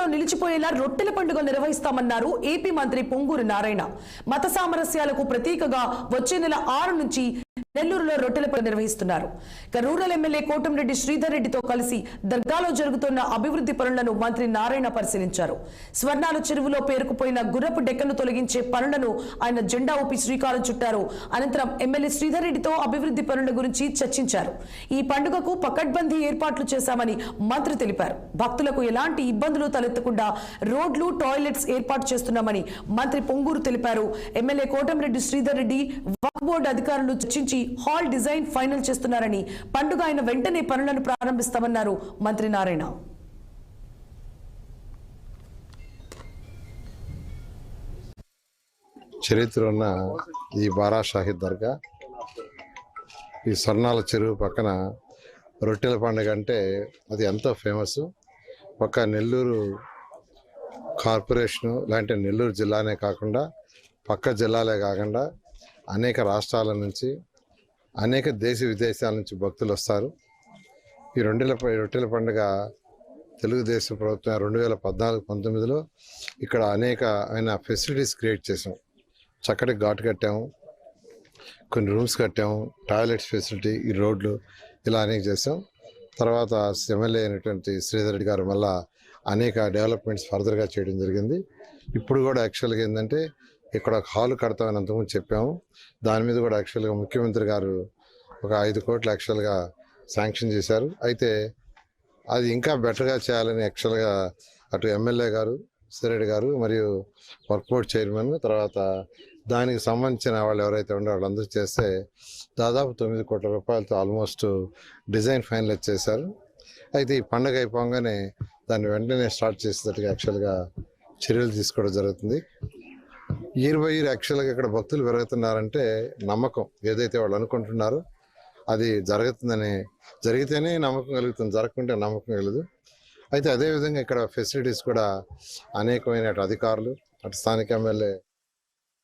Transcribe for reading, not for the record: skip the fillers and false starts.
చరిత్రలో నిలిచిపోయేలా రొట్టెల పండుగ నిర్వహిస్తామన్నారు ఏపీ మంత్రి పొంగూరు నారాయణ. మత సామరస్యాలకు ప్రతీకగా వచ్చే నెల 6 నుంచి నెల్లూరులో రొట్టెల పండుగ నిర్వహిస్తున్నారు. రూరల్ ఎమ్మెల్యే కోటంరెడ్డి శ్రీధర్ రెడ్డితో కలిసి దర్గాలో జరుగుతున్న అభివృద్ధి పనులను మంత్రి నారాయణ పరిశీలించారు. స్వర్ణాల చెరువులో పేరుకుపోయిన గుర్రపు డెక్కను తొలగించే పనులను ఆయన జెండా ఊపి శ్రీకారం చుట్టారు. అనంతరం ఎమ్మెల్యే శ్రీధర్ రెడ్డితో అభివృద్ధి పనుల గురించి చర్చించారు. ఈ పండుగకు పకడ్బందీ ఏర్పాట్లు చేశామని మంత్రి తెలిపారు. భక్తులకు ఎలాంటి ఇబ్బందులు తలెత్తకుండా రోడ్లు, టాయిలెట్స్ ఏర్పాటు చేస్తున్నామని మంత్రి పొంగూరు తెలిపారు. ఎమ్మెల్యే కోటంరెడ్డి శ్రీధర్ రెడ్డి వక్ఫ్ బోర్డు అధికారులు చర్చించి హాల్ డిజైన్ ఫైనల్ చేస్తున్నారని, పండుగ అయిన వెంటనే పనులను ప్రారంభిస్తామన్నారు మంత్రి నారాయణ. చరిత్ర ఉన్న ఈ బారా షాహిద్ దర్గా, ఈ స్వర్ణాల చెరువు పక్కన రొట్టెల పండుగ అంటే అది ఎంతో ఫేమస్. ఒక నెల్లూరు కార్పొరేషను లాంటి నెల్లూరు జిల్లానే కాకుండా పక్క జిల్లాలే కాకుండా అనేక రాష్ట్రాల నుంచి, అనేక దేశ విదేశాల నుంచి భక్తులు వస్తారు. ఈ రొట్టెల పండుగ తెలుగుదేశం ప్రభుత్వం 2014-19లో ఇక్కడ అనేకమైన ఫెసిలిటీస్ క్రియేట్ చేసాం. చక్కటి ఘాట్ కట్టాము, కొన్ని రూమ్స్ కట్టాము, టాయిలెట్స్ ఫెసిలిటీ, ఈ రోడ్లు, ఇలా అనేక చేసాం. తర్వాత ఎమ్మెల్యే అయినటువంటి శ్రీధర్ రెడ్డి గారు మళ్ళా అనేక డెవలప్మెంట్స్ ఫర్దర్గా చేయడం జరిగింది. ఇప్పుడు కూడా యాక్చువల్గా ఏంటంటే ఇక్కడ ఒక హాల్ కడతామని అంతకుముందు చెప్పాము. దాని మీద కూడా యాక్చువల్గా ముఖ్యమంత్రి గారు ఒక 5 కోట్లు యాక్చువల్గా శాంక్షన్ చేశారు. అయితే అది ఇంకా బెటర్గా చేయాలని యాక్చువల్గా అటు ఎమ్మెల్యే గారు శ్రీరెడ్డి గారు మరియు వర్క్ బోర్డ్ చైర్మన్, తర్వాత దానికి సంబంధించిన వాళ్ళు ఎవరైతే ఉండే వాళ్ళందరూ చేస్తే దాదాపు 9 కోట్ల రూపాయలతో ఆల్మోస్ట్ డిజైన్ ఫైనలైజ్ చేశారు. అయితే ఈ పండుగ అయిపోగానే దాన్ని వెంటనే స్టార్ట్ చేసేటట్టుగా యాక్చువల్గా చర్యలు తీసుకోవడం జరుగుతుంది. ఇయర్ బై ఇయర్ యాక్చువల్గా ఇక్కడ భక్తులు పెరుగుతున్నారంటే నమ్మకం, ఏదైతే వాళ్ళు అనుకుంటున్నారో అది జరిగితేనే నమ్మకం కలుగుతుంది, జరగకుంటే నమ్మకం కలదు. అయితే అదేవిధంగా ఇక్కడ ఫెసిలిటీస్ కూడా అనేకమైన అటు అధికారులు, అటు స్థానిక ఎమ్మెల్యే